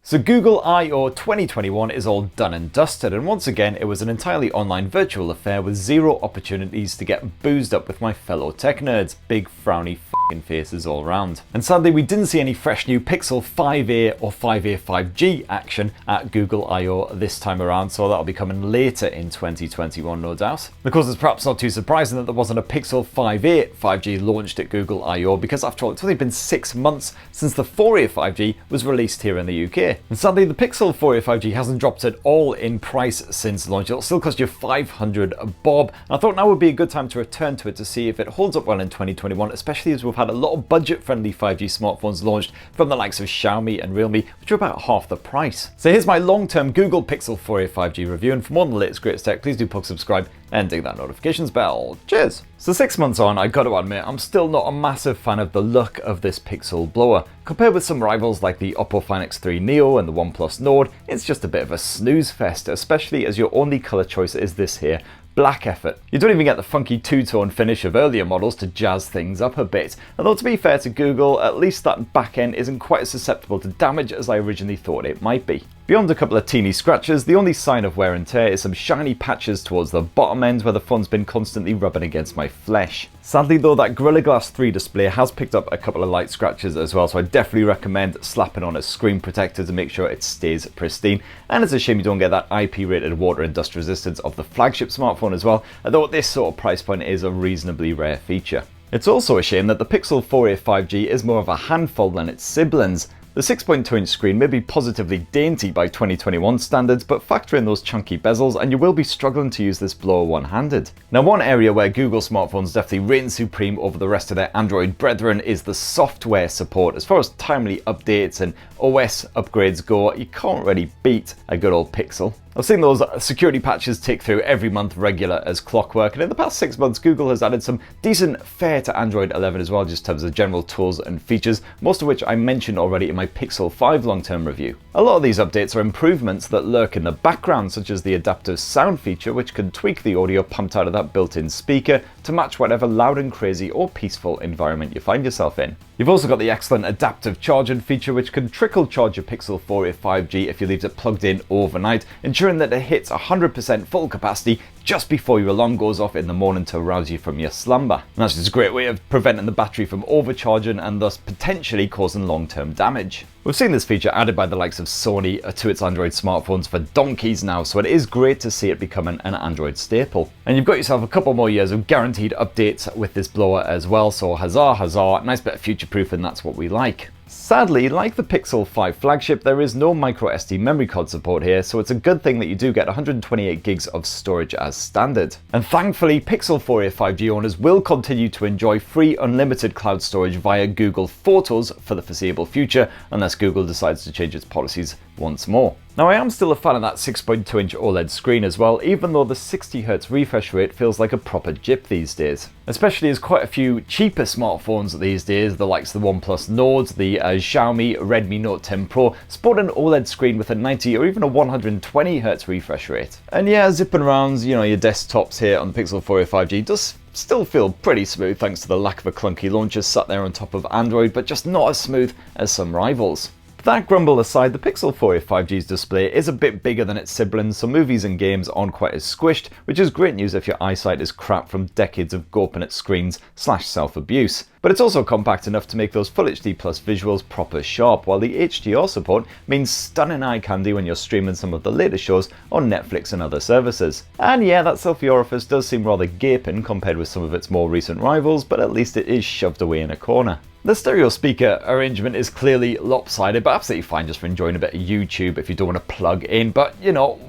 So Google I/O 2021 is all done and dusted, and once again it was an entirely online virtual affair with zero opportunities to get boozed up with my fellow tech nerds. Big frowny f***ing faces all around. And sadly we didn't see any fresh new Pixel 5a or 5a 5G action at Google I/O this time around, so that'll be coming later in 2021 no doubt. And of course it's perhaps not too surprising that there wasn't a Pixel 5a 5G launched at Google I/O, because after all it's only been 6 months since the 4a 5G was released here in the UK. And sadly, the Pixel 4a 5G hasn't dropped at all in price since launch. It'll still cost you 500 bob. And I thought now would be a good time to return to it to see if it holds up well in 2021, especially as we've had a lot of budget-friendly 5G smartphones launched from the likes of Xiaomi and Realme, which are about half the price. So here's my long-term Google Pixel 4a 5G review, and for more on the latest greatest tech, please do subscribe and ding that notifications bell. Cheers! So 6 months on, I gotta admit, I'm still not a massive fan of the look of this Pixel blower. Compared with some rivals like the Oppo Find X3 Neo and the OnePlus Nord, it's just a bit of a snooze fest, especially as your only colour choice is this here, black effort. You don't even get the funky two-tone finish of earlier models to jazz things up a bit. Although to be fair to Google, at least that back end isn't quite as susceptible to damage as I originally thought it might be. Beyond a couple of teeny scratches, the only sign of wear and tear is some shiny patches towards the bottom end where the phone's been constantly rubbing against my flesh. Sadly though, that Gorilla Glass 3 display has picked up a couple of light scratches as well, so I definitely recommend slapping on a screen protector to make sure it stays pristine. And it's a shame you don't get that IP rated water and dust resistance of the flagship smartphone as well, although at this sort of price point is a reasonably rare feature. It's also a shame that the Pixel 4a 5G is more of a handful than its siblings. The 6.2-inch screen may be positively dainty by 2021 standards, but factor in those chunky bezels and you will be struggling to use this blower one-handed. Now, one area where Google smartphones definitely reign supreme over the rest of their Android brethren is the software support. As far as timely updates and OS upgrades go, you can't really beat a good old Pixel. I've seen those security patches tick through every month regular as clockwork, and in the past 6 months Google has added some decent fare to Android 11 as well, just in terms of general tools and features, most of which I mentioned already in my Pixel 5 long-term review. A lot of these updates are improvements that lurk in the background, such as the adaptive sound feature, which can tweak the audio pumped out of that built-in speaker to match whatever loud and crazy or peaceful environment you find yourself in. You've also got the excellent adaptive charging feature, which can trickle charge your Pixel 4a 5G if you leave it plugged in overnight, ensuring that it hits 100% full capacity just before your alarm goes off in the morning to arouse you from your slumber. And that's just a great way of preventing the battery from overcharging and thus potentially causing long-term damage. We've seen this feature added by the likes of Sony to its Android smartphones for donkeys now, so it is great to see it becoming an Android staple. And you've got yourself a couple more years of guaranteed updates with this blower as well, so huzzah, huzzah, nice bit of future-proofing, that's what we like. Sadly, like the Pixel 5 flagship, there is no microSD memory card support here, so it's a good thing that you do get 128 gigs of storage as standard. And thankfully, Pixel 4a 5G owners will continue to enjoy free unlimited cloud storage via Google Photos for the foreseeable future, unless Google decides to change its policies once more. Now, I am still a fan of that 6.2-inch OLED screen as well, even though the 60Hz refresh rate feels like a proper jip these days. Especially as quite a few cheaper smartphones these days, the likes of the OnePlus Nord, the Xiaomi Redmi Note 10 Pro, sport an OLED screen with a 90 or even a 120Hz refresh rate. And yeah, zipping around, your desktops here on the Pixel 4a 5G does still feel pretty smooth thanks to the lack of a clunky launcher sat there on top of Android, but just not as smooth as some rivals. That grumble aside, the Pixel 4a 5G's display is a bit bigger than its siblings, so movies and games aren't quite as squished, which is great news if your eyesight is crap from decades of gawping at screens / self-abuse. But it's also compact enough to make those Full HD Plus visuals proper sharp, while the HDR support means stunning eye candy when you're streaming some of the latest shows on Netflix and other services. And yeah, that selfie orifice does seem rather gaping compared with some of its more recent rivals, but at least it is shoved away in a corner. The stereo speaker arrangement is clearly lopsided, but absolutely fine just for enjoying a bit of YouTube if you don't want to plug in. But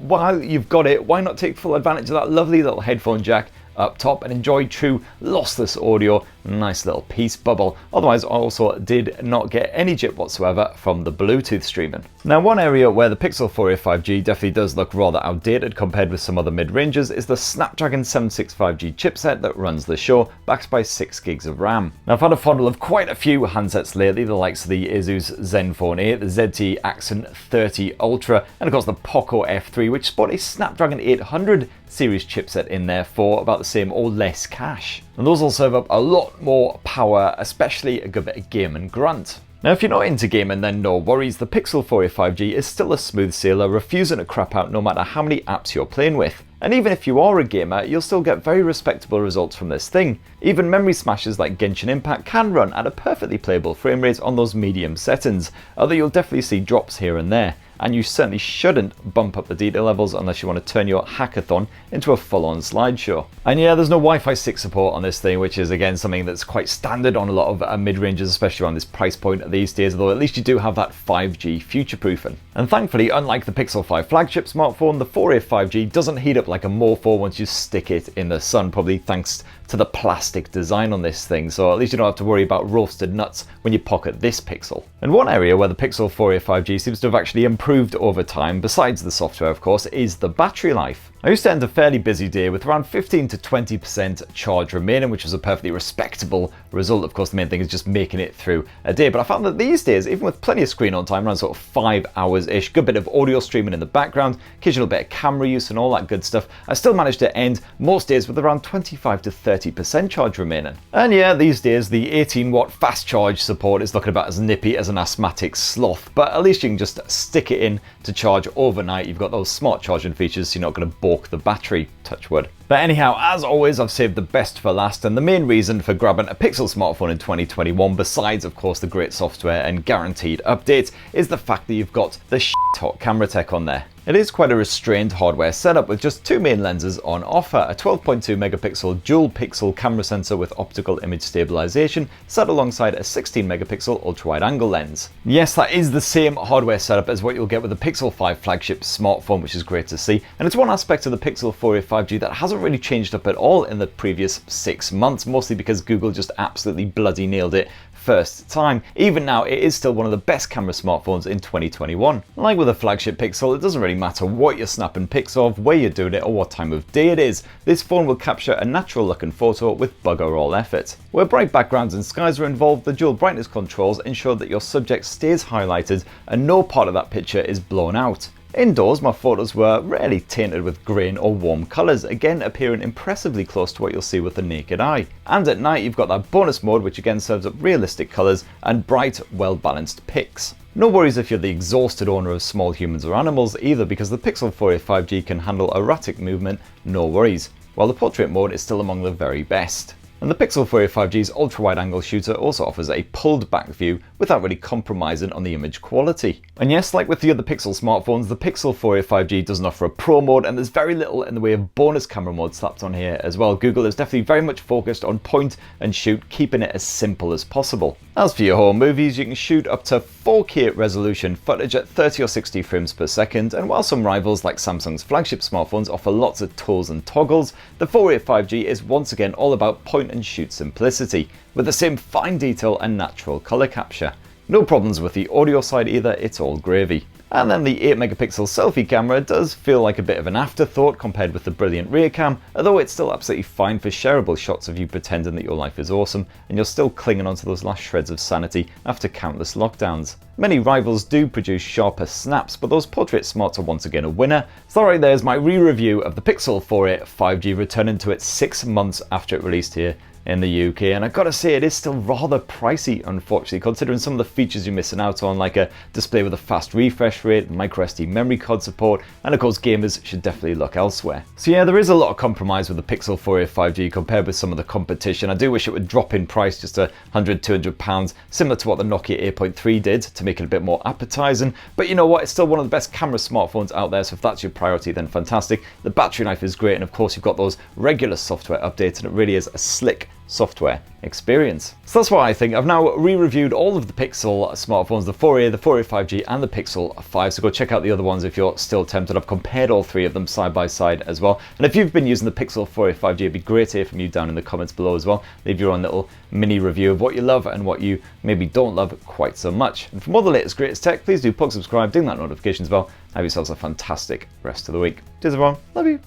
while you've got it, why not take full advantage of that lovely little headphone jack up top and enjoy true lossless audio? Nice little peace bubble. Otherwise, I also did not get any jip whatsoever from the Bluetooth streaming. Now, one area where the Pixel 4a 5G definitely does look rather outdated compared with some other mid-ranges is the Snapdragon 765G chipset that runs the show, backed by 6 gigs of RAM. Now, I've had a fondle of quite a few handsets lately, the likes of the Asus Zenfone 8, the ZTE Accent 30 Ultra, and of course the Poco F3, which spot a Snapdragon 800 series chipset in there for about the same or less cash. And those will serve up a lot more power, especially a good bit of game and grunt. Now if you're not into gaming, then no worries, the Pixel 4a 5G is still a smooth sailor, refusing to crap out no matter how many apps you're playing with. And even if you are a gamer, you'll still get very respectable results from this thing. Even memory smashes like Genshin Impact can run at a perfectly playable frame rate on those medium settings, although you'll definitely see drops here and there. And you certainly shouldn't bump up the detail levels unless you want to turn your hackathon into a full-on slideshow. And yeah, there's no Wi-Fi 6 support on this thing, which is again something that's quite standard on a lot of mid-ranges, especially around this price point these days, although at least you do have that 5G future-proofing. And thankfully, unlike the Pixel 5 flagship smartphone, the 4a 5G doesn't heat up like a Morpho once you stick it in the sun, probably thanks to the plastic design on this thing, so at least you don't have to worry about roasted nuts when you pocket this Pixel. And one area where the Pixel 4a 5G seems to have actually improved over time, besides the software of course, is the battery life. I used to end a fairly busy day with around 15 to 20% charge remaining, which was a perfectly respectable result. Of course, the main thing is just making it through a day. But I found that these days, even with plenty of screen on time, around sort of 5 hours-ish, good bit of audio streaming in the background, occasional bit of camera use and all that good stuff, I still managed to end most days with around 25 to 30% charge remaining. And yeah, these days, the 18-watt fast charge support is looking about as nippy as an asthmatic sloth, but at least you can just stick it in to charge overnight. You've got those smart charging features, so you're not going to balk the battery, touch wood. But anyhow, as always, I've saved the best for last, and the main reason for grabbing a Pixel smartphone in 2021, besides of course the great software and guaranteed updates, is the fact that you've got the shit-hot camera tech on there. It is quite a restrained hardware setup with just two main lenses on offer, a 12.2 megapixel dual pixel camera sensor with optical image stabilization set alongside a 16 megapixel ultra-wide angle lens. Yes, that is the same hardware setup as what you'll get with the Pixel 5 flagship smartphone, which is great to see, and it's one aspect of the Pixel 4a 5G that hasn't really changed up at all in the previous 6 months, mostly because Google just absolutely bloody nailed it first time. Even now, it is still one of the best camera smartphones in 2021. Like with a flagship Pixel, it doesn't really matter what you're snapping pics of, where you're doing it, or what time of day it is. This phone will capture a natural looking photo with bugger all effort. Where bright backgrounds and skies are involved, the dual brightness controls ensure that your subject stays highlighted and no part of that picture is blown out. Indoors, my photos were rarely tainted with grain or warm colours, again appearing impressively close to what you'll see with the naked eye. And at night, you've got that bonus mode, which again serves up realistic colours and bright, well-balanced pics. No worries if you're the exhausted owner of small humans or animals either, because the Pixel 4a 5G can handle erratic movement, no worries, while the portrait mode is still among the very best. And the Pixel 4a 5G's ultra-wide angle shooter also offers a pulled back view without really compromising on the image quality. And yes, like with the other Pixel smartphones, the Pixel 4a 5G doesn't offer a pro mode, and there's very little in the way of bonus camera mode slapped on here as well. Google is definitely very much focused on point and shoot, keeping it as simple as possible. As for your home movies, you can shoot up to 4K resolution footage at 30 or 60 frames per second, and while some rivals like Samsung's flagship smartphones offer lots of tools and toggles, the 4a 5G is once again all about point and shoot simplicity, with the same fine detail and natural colour capture. No problems with the audio side either, it's all gravy. And then the 8 megapixel selfie camera does feel like a bit of an afterthought compared with the brilliant rear cam, although it's still absolutely fine for shareable shots of you pretending that your life is awesome and you're still clinging onto those last shreds of sanity after countless lockdowns. Many rivals do produce sharper snaps, but those portrait smarts are once again a winner. So right, there's my re-review of the Pixel 4a 5G returning to it 6 months after it released here in the UK, and I've got to say it is still rather pricey, unfortunately, considering some of the features you're missing out on, like a display with a fast refresh rate, microSD memory card support, and of course gamers should definitely look elsewhere. So yeah, there is a lot of compromise with the Pixel 4a 5G compared with some of the competition. I do wish it would drop in price just £100–200, similar to what the Nokia 8.3 did, to make it a bit more appetizing, but you know what, it's still one of the best camera smartphones out there, so if that's your priority then fantastic. The battery life is great, and of course you've got those regular software updates, and it really is a slick software experience. So that's why I think I've now re-reviewed all of the Pixel smartphones, the 4a, the 4a 5G and the Pixel 5, so go check out the other ones if you're still tempted. I've compared all three of them side by side as well, and if you've been using the Pixel 4a 5G, it'd be great to hear from you down in the comments below as well. Leave your own little mini review of what you love and what you maybe don't love quite so much. And for more of the latest greatest tech, please do subscribe, ding that notifications bell. Have yourselves a fantastic rest of the week. Cheers everyone, love you.